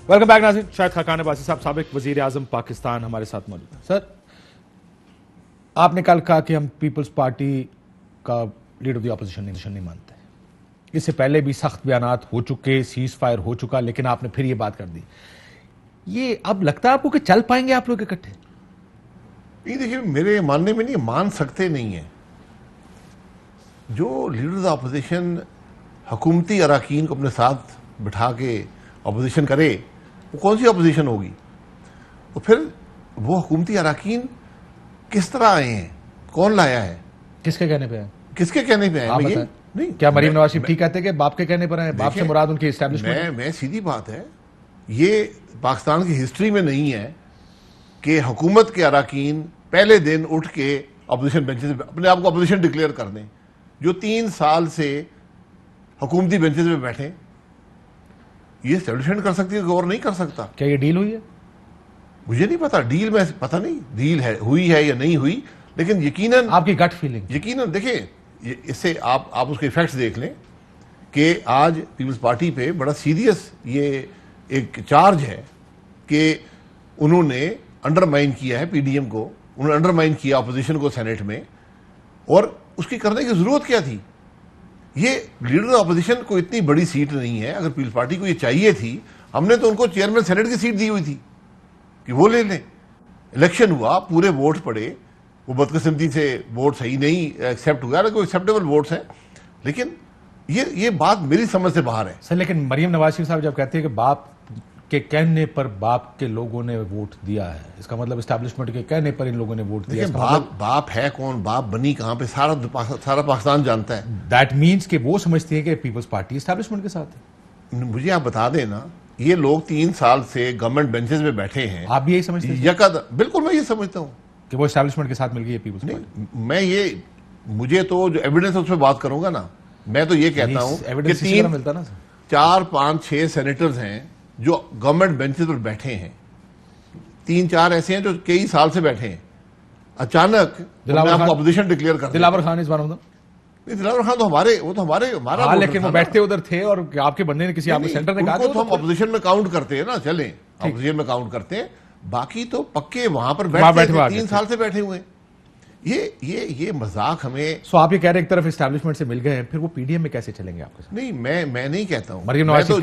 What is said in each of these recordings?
Welcome back नाज़रीन। शाहिद खाकान अब्बासी साहब साबिक वजीर आजम पाकिस्तान हमारे साथ मौजूद हैं। सर, आपने कल कहा कि हम पीपल्स पार्टी का लीडर ऑफ द ऑपोजिशन नहीं मानते। इससे पहले भी सख्त बयानात हो चुके, सीज फायर हो चुका, लेकिन आपने फिर ये बात कर दी। ये अब लगता है आपको कि चल पाएंगे आप लोग इकट्ठे? ये देखिए, मेरे मानने में नहीं, मान सकते नहीं है। जो लीडर ऑफ द अपोजिशन हुकूमती अराकीन को अपने साथ बिठा के अपोजिशन करे, वो कौन सी अपोजिशन होगी? और फिर वो हुकूमती अराकीन किस तरह आए हैं, कौन लाया है, किसके कहने पे है? किसके कहने पे आए? ये नहीं, क्या मरीम नवाज शरीफ ठीक कहते हैं कि बाप के कहने पर आए? बाप से मुराद उनकी एस्टैब्लिशमेंट। मैं सीधी बात है, ये पाकिस्तान की हिस्ट्री में नहीं है कि हुकूमत के अराकीन पहले दिन उठ के अपोजिशन बेंचेस पे अपने आप को अपोजिशन डिक्लेयर कर दें। जो 3 साल से हुकूमती बेंचेस पे बैठे, ये एस्टैब्लिशमेंट कर सकती है, और नहीं कर सकता। क्या ये डील हुई है? मुझे नहीं पता, डील में पता नहीं डील है, हुई है या नहीं हुई, लेकिन यकीनन आपकी गट फीलिंग, यकीनन देखिए, इससे आप उसके इफेक्ट्स देख लें कि आज पीपल्स पार्टी पे बड़ा सीरियस ये एक चार्ज है कि उन्होंने अंडरमाइन किया है पीडीएम को, उन्होंने अंडरमाइन किया अपोजिशन को सेनेट में, और उसकी करने की जरूरत क्या थी? ये लीडर अपोजिशन को इतनी बड़ी सीट नहीं है। अगर पीपल्स पार्टी को ये चाहिए थी, हमने तो उनको चेयरमैन सेनेट की सीट दी हुई थी कि वो ले लें। इलेक्शन हुआ, पूरे वोट पड़े, वो बदकिस्मती से वोट सही नहीं एक्सेप्ट हुआ, कोई एक्सेप्टेबल वोट्स हैं, लेकिन ये बात मेरी समझ से बाहर है। सर, लेकिन मरीम नवाज शरीफ साहब जब कहते हैं कि बाप के कहने पर बाप के लोगों ने वोट दिया है, इसका मतलब एस्टैब्लिशमेंट के कहने पर इन लोगों ने वोट दिया। बाप है कौन, बाप बनी कहां पे, सारा पाकिस्तान जानता है। दैट मीन्स कि वो समझती है कि पीपल्स पार्टी एस्टैब्लिशमेंट के साथ है। मुझे आप बता देना, ये लोग 3 साल से गवर्नमेंट बेंचेस में बैठे हैं। आप भी यही समझते हैं? बिल्कुल, मैं ये समझता हूँ कि वो एस्टैब्लिशमेंट के साथ मिल गई है पीपल्स पार्टी। मैं मुझे तो जो एविडेंस है उस पर बात करूंगा ना। मैं तो ये कहता हूँ कि 4, 5, 6 सेनेटर्स हैं जो गवर्नमेंट बेंचेस पर बैठे हैं। 3-4 ऐसे हैं जो कई साल से बैठे हैं। अचानक आपको अपोजिशन डिक्लेयर कर दिलावर खान इस बार दिलावर खान तो हमारा लेकिन वो बैठते उधर थे और आपके बंदे ने किसी आपके सेंटर ने कहा तो हम अपोजिशन में काउंट करते हैं ना, चले अपोजिशन में काउंट करते हैं। बाकी तो पक्के वहां पर बैठे 3 साल से बैठे हुए। ये मजाक हमें। सो आप ये कह रहे हैं एक तरफ एस्टैब्लिशमेंट से मिल गए हैं, फिर वो पीडीएम में कैसे चलेंगे आपके साथ? नहीं, मैं नहीं कहता हूं। मरीम नवाज तो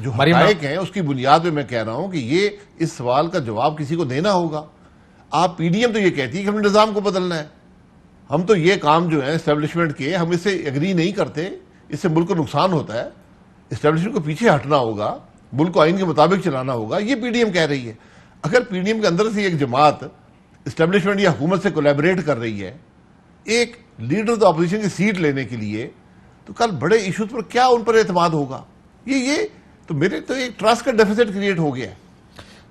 जो हक़ाइक़ हैं उसकी बुनियाद पे मैं कह रहा हूं कि ये इस सवाल का जवाब किसी को देना होगा। आप पीडीएम तो ये कहती है कि हमने निज़ाम को बदलना है। हम तो ये काम जो है एस्टैब्लिशमेंट के, हम इससे एग्री नहीं करते, इससे मुल्क को नुकसान होता है, एस्टैब्लिशमेंट को पीछे हटना होगा, मुल्क को आइन के मुताबिक चलाना होगा, ये पीडीएम कह रही है। अगर पीडीएम के अंदर से एक जमात एस्टैब्लिशमेंट या हुकूमत से कोलैबोरेट कर रही है एक लीडर ऑफ द अपोजिशन की सीट लेने के लिए, तो कल बड़े इश्यूज पर क्या उन पर एतमाद होगा? ये तो मेरे तो एक ट्रस्ट का डेफिसिट क्रिएट हो गया है।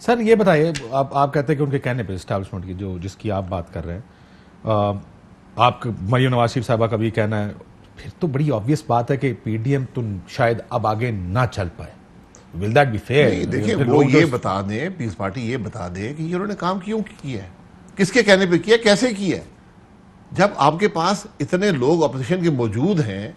सर, ये बताइए, आप कहते हैं कि उनके कहने पर एस्टैब्लिशमेंट की जिसकी आप बात कर रहे हैं, आप मरीम नवाज शरीफ साहबा का भी कहना है, फिर तो बड़ी ऑब्वियस बात है कि पीडीएम तो शायद अब आगे ना चल पाए। Will that be fair? देखिए, वो ये बता दें, पीपल्स पार्टी ये बता दे कि इन्होंने काम क्यों किया है, किसके कहने पे किया, कैसे किया है। जब आपके पास इतने लोग अपोजिशन के मौजूद हैं,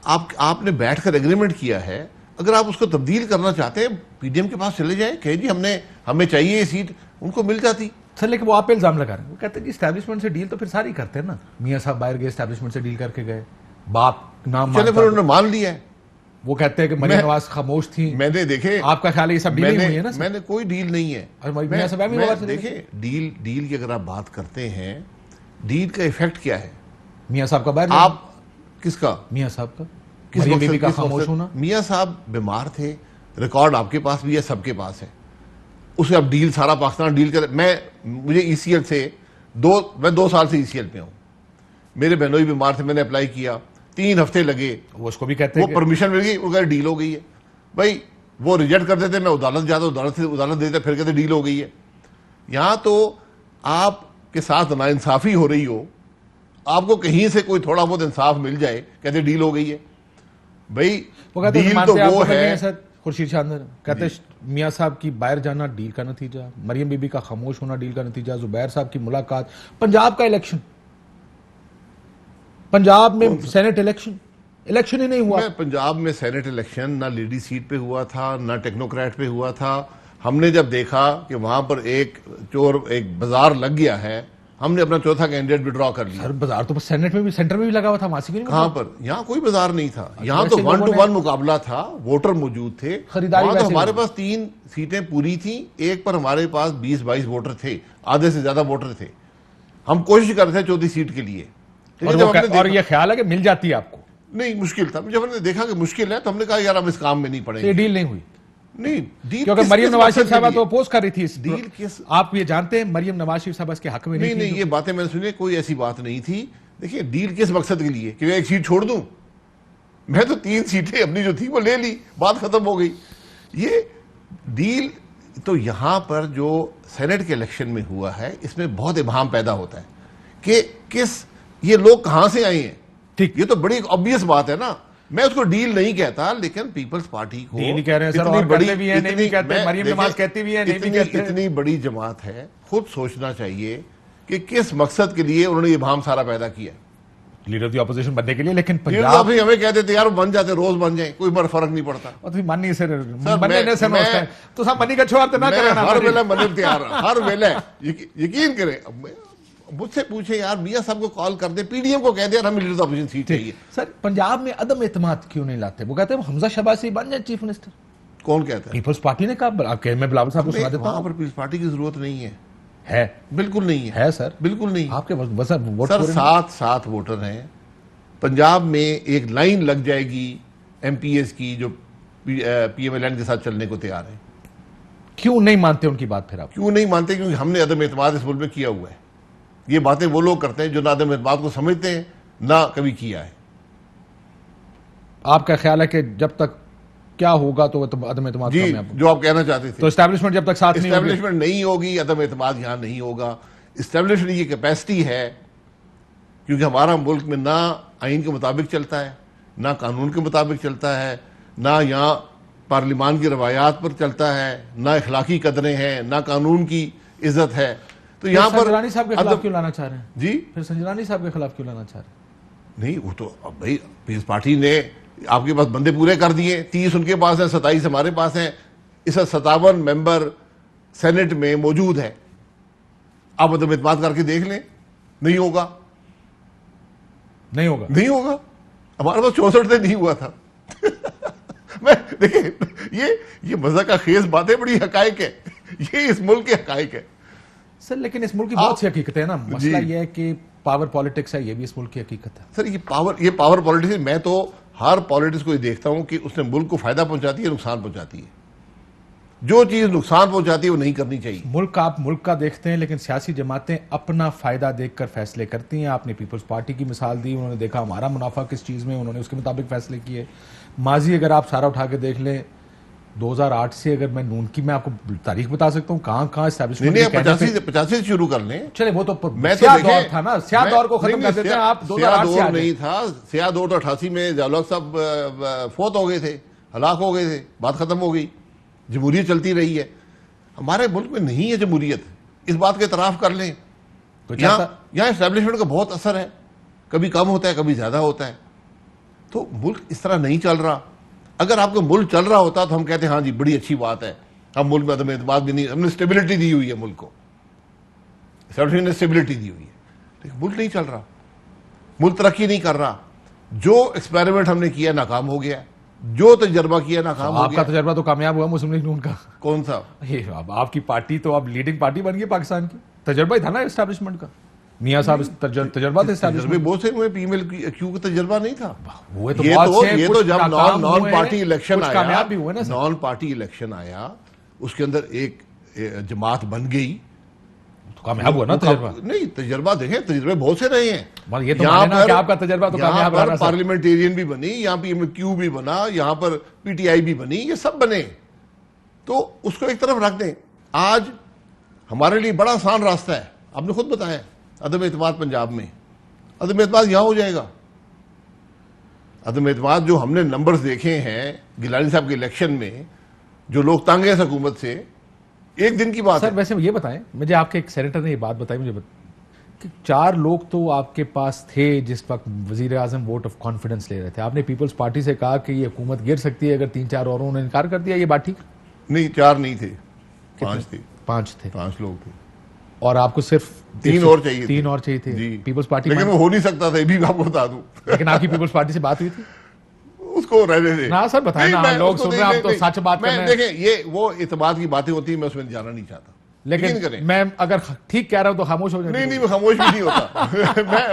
आपने बैठकर एग्रीमेंट किया है, अगर आप उसको तब्दील करना चाहते हैं, पीडीएम के पास चले जाएं, कहे जी हमें चाहिए ये सीट, उनको मिल जाती। सर, लेकिन वो आप पे इल्जाम लगा रहे हैं, वो कहते हैं कि एस्टैब्लिशमेंट से डील तो फिर सारी करते हैं ना। मियां साहब बाहर गए, एस्टैब्लिशमेंट से डील करके गए, बाप नाम चले, फिर उन्होंने मान लिया है। वो कहते हैं कि मरीम नवाज खामोश थी। मैंने देखे, आपका ख्याल है ये सब डील हुई है ना? मैंने कोई डील नहीं है। देखिए, डील की अगर आप बात करते हैं, डील का इफेक्ट क्या है? मियां साहब का बाहर, आप किसका? मियां साहब का, मरियम बीबी का खामोश होना। मियां साहब बीमार थे, रिकॉर्ड आपके पास भी है, सबके पास है। उसे अब डील सारा पाकिस्तान डील करे। मुझे ईसीएल से मैं 2 साल से ईसीएल पे हूं। मेरे बहनोई बीमार थे, मैंने अप्लाई किया, 3 हफ्ते लगे, वो उसको भी कहते हैं वो परमिशन मिल गई, उनका डील हो गई है। भाई वो रिजेक्ट कर देते, मैं अदालत जाता, अदालत देते, फिर कहते डील हो गई है। यहां तो आपके साथ नाइंसाफी हो रही हो, आपको कहीं से कोई थोड़ा बहुत इंसाफ मिल जाए, कहते डील हो गई है। भाई डील तो वो है। खुर्शीद शानदार कहते मियां साहब की बाहर जाना डील का नतीजा, मरियम बीबी का खामोश होना डील का नतीजा, जुबैर साहब की मुलाकात, पंजाब का इलेक्शन, पंजाब में सेनेट इलेक्शन, इलेक्शन ही नहीं हुआ। मैं पंजाब में सेनेट इलेक्शन ना लेडी सीट पे हुआ था ना टेक्नोक्रेट पे हुआ था। हमने जब देखा कि वहां पर एक बाजार लग गया है, हमने अपना चौथा कैंडिडेट विड्रॉ कर लिया। सर बाजार तो सेनेट में भी, सेंटर में भी लगा हुआ था, वहां से क्यों नहीं? कहां पर? यहाँ कोई बाजार नहीं था, यहाँ तो 1 to 1 मुकाबला था, वोटर मौजूद थे। खरीदारी वहां तो वैसे हमारे पास 3 सीटें पूरी थी, एक पर हमारे पास 20-22 वोटर थे, आधे से ज्यादा वोटर थे। हम कोशिश कर रहे थे चौथी सीट के लिए। और ये ख्याल है कि मिल जाती है आपको? नहीं, मुश्किल था। जब हमने देखा कि मुश्किल है तो हमने कहा यार हम इस काम में नहीं पड़ेंगे। ये डील नहीं हुई? नहीं, डील क्योंकि मरियम नवाज शरीफ साहबा तो अपोज कर रही थी इस डील किस, आप ये जानते हैं मरियम नवाज शरीफ साहबा इसके हक में नहीं थी? नहीं, ये बातें मैंने सुनी, कोई ऐसी बात नहीं थी। देखिए, डील किस मकसद के लिए? कि मैं एक सीट छोड़ दूं? मैं तो 3 सीटें अपनी जो थी वो ले ली, बात खत्म हो गई। ये डील तो यहां पर जो सेनेट के इलेक्शन में हुआ है, इसमें बहुत इबाहम पैदा होता है कि किस ये लोग कहां से आए हैं। ठीक, ये तो बड़ी ऑब्वियस बात है ना। मैं उसको डील नहीं कहता, लेकिन पीपल्स पार्टी को डील कह रहे हैं सर, और कहते भी हैं, नहीं भी कहते, मरियम नवाज कहती भी है, नहीं भी कहते। इतनी बड़ी जमात है, खुद सोचना चाहिए कि किस मकसद के लिए उन्होंने ये भाम सारा पैदा किया। लीडर ऑफ द ऑपोजिशन बनने के लिए, लेकिन पंजाब अभी हमें कहते थे यार बन जाते, रोज बन जाए, कोई बड़ा फर्क नहीं पड़ता। और मन नहीं सर, मैं तो सब मनी का छोड़ तो ना करें ना, हर वेला मन तैयार, हर वेला यकीन करें। मुझसे पूछे यार मियां साहब को कॉल कर दे, पीडीएम को कह दे यार हमें लीडर ऑफ ऑपोजिशन सीट चाहिए। सर पंजाब में अदम एतमाद क्यों नहीं लाते? वो कहते हैं हमजा शहबाज बन जाए चीफ मिनिस्टर। कौन कहता है? पीपल्स पार्टी ने कहा। मैं बिलावल साहब को सुना देता हूं, वहां पर पीपल्स पार्टी की जरूरत नहीं है। बिल्कुल नहीं है सर, बिल्कुल नहीं। आपके सर 7 वोटर हैं। पंजाब में एक लाइन लग जाएगी एमपीएस की जो पीएमएलएन के साथ चलने को तैयार है। क्यों नहीं मानते उनकी बात? फिर आप क्यों नहीं मानते? क्योंकि हमने अदम एतमाद इस मुल्क में किया हुआ है। ये बातें वो लोग करते हैं जो ना अदम एतमाद को समझते हैं ना कभी किया है। आपका ख्याल है कि जब तक क्या होगा तो अदम एतमाद जी, जो आप कहना चाहते थे, तो एस्टैब्लिशमेंट जब तक साथ नहीं होगी, एस्टैब्लिशमेंट नहीं होगी, अदम एतमाद यहां नहीं होगा। एस्टैब्लिशमेंट की कैपेसिटी है, क्योंकि हमारा मुल्क में ना आइन के मुताबिक चलता है, ना कानून के मुताबिक चलता है, ना यहाँ पार्लिमान की रवायात पर चलता है, ना इखलाकी कदरें हैं, ना कानून की इज्जत है। तो यहाँ पर संजरानी साहब के खिलाफ क्यों लाना चाह रहे हैं? जी, फिर संजरानी साहब के खिलाफ क्यों लाना चाह रहे हैं? नहीं, वो तो अब भाई पीपल्स पार्टी ने आपके पास बंदे पूरे कर दिए, 30 उनके पास है, 27 हमारे पास हैं। इस 57 मेंबर सेनेट में मौजूद है। आप अदम एतमाद करके देख लें, नहीं होगा, नहीं होगा, नहीं होगा। हमारे पास 64 से नहीं हुआ था। मैं देखिए, ये मजा का खेज बातें, बड़ी हकायक है, ये इस मुल्क के हकायक है सर। लेकिन इस मुल्क की बहुत सी हकीकत है ना। मसला ये है कि पावर पॉलिटिक्स है, ये भी इस मुल्क की हकीकत है सर। ये पावर पॉलिटिक्स, मैं तो हर पॉलिटिक्स को ये देखता हूं कि उसने मुल्क को फायदा पहुंचाती है, नुकसान पहुंचाती है। जो चीज नुकसान पहुंचाती है वो नहीं करनी चाहिए। आप मुल्क का देखते हैं, लेकिन सियासी जमातें अपना फायदा देखकर फैसले करती हैं। आपने पीपल्स पार्टी की मिसाल दी, उन्होंने देखा हमारा मुनाफा किस चीज में, उन्होंने उसके मुताबिक फैसले किए। माजी अगर आप सारा उठा के देख लें, 2008 से अगर मैं नून की, मैं आपको तारीख बता सकता हूं कहां कहां एस्टैब्लिशमेंट। 85 से शुरू कर लें। चले, वो तो मैं तो दौर था ना, स्याह दौर को खत्म कर देते हैं आप। 2008 से नहीं था, स्याह दौर तो 88 में ज़ियाउल हक साहब फौत हो गए थे, हलाक हो गए थे, बात खत्म हो गई, जमहूरियत चलती रही है। हमारे मुल्क में नहीं है जमहूरियत, इस बात के इतराफ कर लें। यहाँ एस्टैब्लिशमेंट का बहुत असर है, कभी कम होता है, कभी ज्यादा होता है। तो मुल्क इस तरह नहीं चल रहा। अगर आपका मुल्क चल रहा होता तो हम कहते हैं हाँ जी बड़ी अच्छी बात है, हम मुल्क में अदम एतमाद भी नहीं, हमने स्टेबिलिटी दी हुई है मुल्क को, एस्टैब्लिशमेंट ने स्टेबिलिटी दी हुई है। लेकिन मुल्क नहीं चल रहा, मुल्क तरक्की नहीं कर रहा। जो एक्सपेरिमेंट हमने किया नाकाम हो गया, जो तजर्बा किया नाकाम हो गया। आपका तजर्बा तो कामयाब हुआ मुस्लिम लीग नून का। कौन सा? अब आपकी पार्टी तो अब लीडिंग पार्टी बन गई पाकिस्तान की। तजर्बा ही था ना एस्टैब्लिशमेंट का। मियां साहब तजर्बा थे एस्टैब्लिशमेंट। बहुत से हुए, पीएमएल क्यू का तजर्बा नहीं था। हुए तो ये तो जब नॉन पार्टी इलेक्शन आया, कामयाब भी हुए ना, नॉन पार्टी इलेक्शन आया, उसके अंदर एक जमात बन गई, कामयाब हुआ ना तजर्बा। नहीं, तजर्बा देखें, तजर्बे बहुत से रहे हैं। ये तो मानना कि आपका तजर्बा तो कामयाब रहा। पार्लियामेंटेरियन भी बनी, यहाँ पीएमक्यू भी बना, यहाँ पर पीटीआई भी बनी, ये सब बने। तो उसको एक तरफ रख दें। आज हमारे लिए बड़ा आसान रास्ता है, आपने खुद बताया, अदम एतमाद पंजाब में। अदम एतमाद यहां हो जाएगा। अदम एतमाद जो हमने नंबर्स देखे हैं गिलानी साहब के इलेक्शन में, जो लोग तंग हैं हुकूमत से, एक दिन की बात सर। वैसे ये बताएं मुझे, आपके एक सेनेटर ने ये बात बताई मुझे कि 4 लोग तो आपके पास थे जिस वक्त वजीर आजम वोट ऑफ कॉन्फिडेंस ले रहे थे। आपने पीपल्स पार्टी से कहा कि ये हुकूमत गिर सकती है अगर 3-4 औरों ने इनकार कर दिया, ये बात ठीक? नहीं, 4 नहीं थे, 5 थे। 5 थे 5 लोग थे और आपको सिर्फ 3 और चाहिए थे। 3 और चाहिए थे जी। Peoples party. लेकिन वो हो नहीं सकता था, ये भी मैं आपको बता दूं। लेकिन आपकी पीपल्स पार्टी से बात हुई थी? उसको रहने दे ना सर, बताएं ना, हम लोग सुन रहे हैं, आप तो सच बात कर रहे हैं। देखें, ये वो इत्तेमाद की बातें होती है, मैं उसमें जाना नहीं चाहता। लेकिन मैं अगर ठीक कह रहा हूं तो खामोश हो जाए। नहीं, मैं खामोश भी नहीं होता।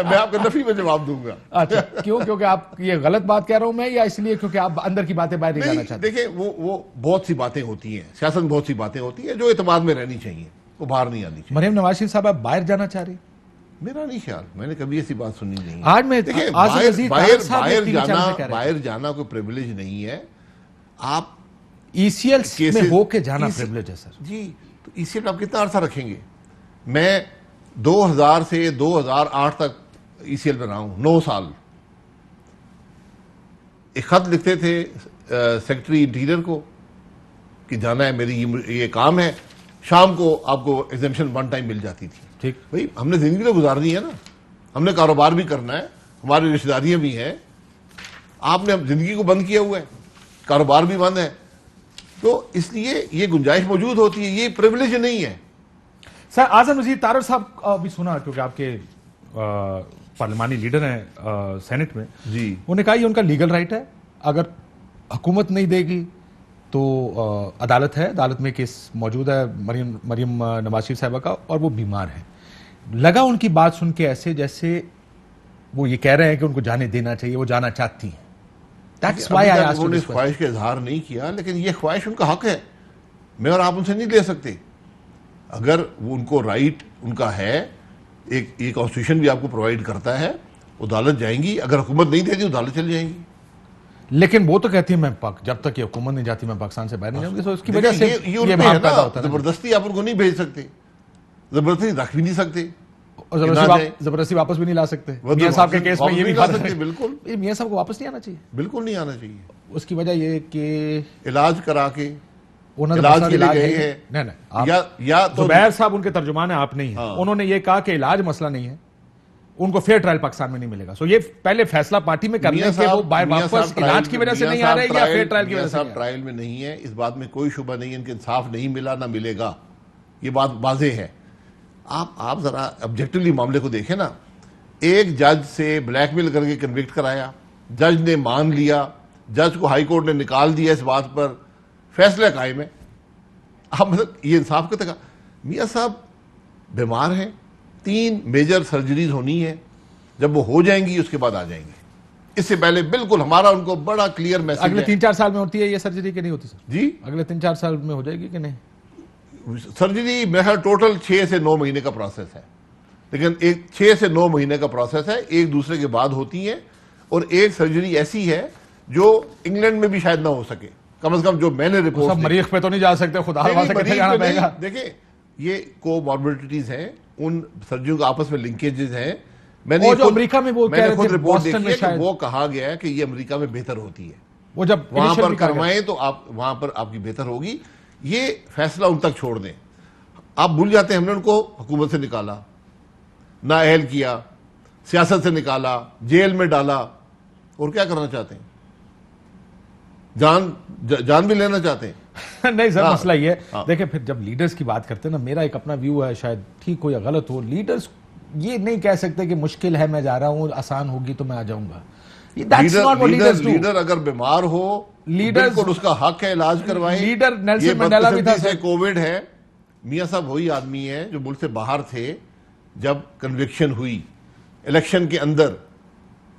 मैं आपको नफी में जवाब दूंगा। अच्छा, क्यों? क्योंकि आप ये गलत बात कह रहा हूं मैं, या इसलिए क्योंकि आप अंदर की बातें बाहर नहीं जाना चाहते? देखिए, वो बहुत सी बातें होती हैं, सियासत में बहुत सी बातें होती हैं जो इत्तेमाद में रहनी चाहिए, वो बाहर नहीं आनी चाहिए। मरियम नवाज शरीफ साहब आप बाहर जाना चाह रही? मेरा नहीं ख्याल, मैंने कभी ऐसी बात सुनी नहीं। आज मैं देखिए, बाहर जाना कोई प्रिविलेज नहीं है। आप ईसीएल में होके जाना प्रिविलेज है सर। जी, तो ईसीएल आप कितना अरसा रखेंगे? मैं 2000 से 2008 तक ईसीएल में रहा हूं, 9 साल। एक खत लिखते थे सेक्रेटरी इंटीरियर को कि जाना है, मेरी ये काम है, शाम को आपको एग्जामिशन 1 टाइम मिल जाती थी। ठीक, भाई हमने जिंदगी तो गुजारनी है ना, हमने कारोबार भी करना है, हमारी रिश्तेदारियां भी हैं। आपने जिंदगी को बंद किया हुआ है, कारोबार भी बंद है, तो इसलिए ये गुंजाइश मौजूद होती है, ये प्रिविलेज नहीं है। सर, आजम वजीर तारड़ साहब अभी सुना, क्योंकि आपके पार्लिमानी लीडर हैं सेनेट में जी, उन्होंने कहा ये उनका लीगल राइट है, अगर हुकूमत नहीं देगी तो अदालत है, अदालत में केस मौजूद है मरियम नवाज शरीफ साहिबा का, और वो बीमार है। लगा उनकी बात सुन के ऐसे जैसे वो ये कह रहे हैं कि उनको जाने देना चाहिए, वो जाना चाहती हैं। That's why I asked you उन्होंने this इस ख्वाहिश का इजहार नहीं किया, लेकिन ये ख्वाहिश उनका हक है, मैं और आप उनसे नहीं ले सकते। अगर वो उनको राइट उनका है, एक कॉन्स्टिट्यूशन भी आपको प्रोवाइड करता है, अदालत जाएंगी, अगर हुकूमत नहीं देती अदालत चली जाएंगी। लेकिन वो तो कहती है मैं जब तक ये हुकूमत नहीं जाती मैं पाकिस्तान से बाहर नहीं जाऊंगी, तो उसकी वजह से ये भाव पैदा होता है। जबरदस्ती आप उनको नहीं भेज सकते, जबरदस्ती रख भी नहीं सकते, और जबरदस्ती वापस भी नहीं ला सकते। मियां साहब के केस में ये भी बात है, बिल्कुल मियां साहब को वापस नहीं आना चाहिए, बिल्कुल नहीं आना चाहिए। उसकी वजह ये कि इलाज करा के इलाज के लिए गए हैं। नहीं, या तो जुबैर साहब उनके तर्जुमान है, आप नहीं है। उन्होंने ये कहा कि इलाज मसला नहीं है, उनको फेयर ट्रायल पाकिस्तान में नहीं मिलेगा। सो ये पहले फैसला पार्टी में करने के वो वापस इलाज की वजह से नहीं आ रहे या फेयर ट्रायल की वजह से? ट्रायल में नहीं है, इस बात में कोई शुबा नहीं है, इनके इंसाफ नहीं मिला ना मिलेगा, ये बात वाज़ेह है। आप जरा ऑब्जेक्टिवली मामले को देखें ना, एक जज से ब्लैकमेल करके कन्विक्ट कराया, जज ने मान लिया, जज को हाई कोर्ट ने निकाल दिया, इस बात पर फैसला कायम है। आप मतलब ये इंसाफ का तक। मियां साहब बीमार हैं, 3 मेजर सर्जरीज होनी है, जब वो हो जाएंगी उसके बाद आ जाएंगे। इससे पहले बिल्कुल हमारा उनको बड़ा क्लियर मैसेज है। अगले 3-4 साल में होती है ये सर्जरी कि नहीं होती सर? जी, अगले 3-4 साल में हो जाएगी कि नहीं सर्जरी? मेरा टोटल 6 से 9 महीने का प्रोसेस है, लेकिन एक 6 से 9 महीने का प्रोसेस है, एक दूसरे के बाद होती है। और एक सर्जरी ऐसी है जो इंग्लैंड में भी शायद ना हो सके, कम से कम जो मैंने रिपोर्ट। सब मरीज पे तो नहीं जा सकते, खुदा जाना पड़ेगा। देखिए, ये कोमॉर्बिडिटीज हैं, उन सर्जरियों का आपस में लिंकेजेस हैं। मैंने जो अमेरिका में वो मैंने खुद रिपोर्ट देखी है कि वो कहा गया है कि ये अमेरिका में बेहतर होती है, वो जब वहां पर करवाएं तो आप वहां पर आपकी बेहतर होगी। ये फैसला उन तक छोड़ दें। आप भूल जाते हैं हमने उनको हुकूमत से निकाला, नाअहल किया, सियासत से निकाला, जेल में डाला, और क्या करना चाहते हैं? जान भी लेना चाहते हैं। नहीं सर, मसला ये है, देखिए फिर जब लीडर्स की बात करते हैं ना, मेरा एक अपना व्यू है, शायद ठीक हो या गलत हो, लीडर्स ये नहीं कह सकते कि मुश्किल है मैं जा रहा हूं, आसान होगी तो मैं आ जाऊंगा। लीडर अगर बीमार हो, लीडर को उसका हक है इलाज करवाएं। लीडर नेल्सन मंडेला भी था। कोविड है, मियां साहब वही आदमी है जो मुल्क से बाहर थे जब कन्विक्शन हुई, इलेक्शन के अंदर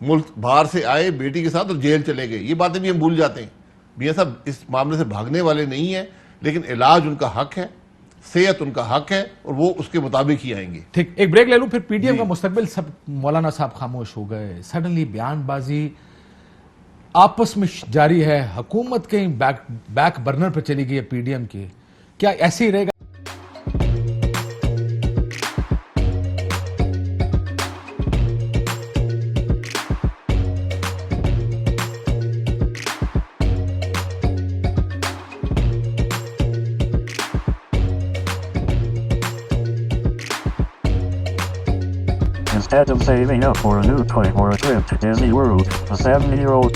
मुल्क बाहर से आए बेटी के साथ और जेल चले गए। ये बातें भी हम भूल जाते हैं। मियां साहब इस मामले से भागने वाले नहीं है, लेकिन इलाज उनका हक है, सेहत उनका हक है, और वो उसके मुताबिक ही आएंगे। ठीक, एक ब्रेक ले लूं, फिर पीडीएम का मुस्तकबिल। सब मौलाना साहब खामोश हो गए, सडनली बयानबाजी आपस में जारी है, हुकूमत कहीं बैक बर्नर पर चली गई है पीडीएम की। क्या ऐसे ही रहेगा? Instead of saving up for a new toy or a trip to Disney World, a 7-year-old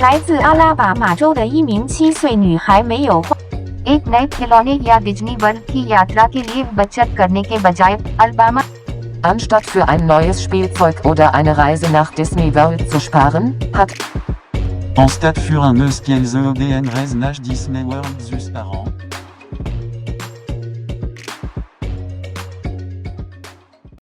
来自阿拉巴马州的一名7岁女孩没有花 एक नए खिलौने या डिज्नी वर्ल्ड की यात्रा के लिए बचत करने के बजाय Alabama Anstatt für ein neues Spielzeug oder eine Reise nach Disney World zu sparen, hat En stade für un eus kiel ze EDN reiznach Disney World zus par an,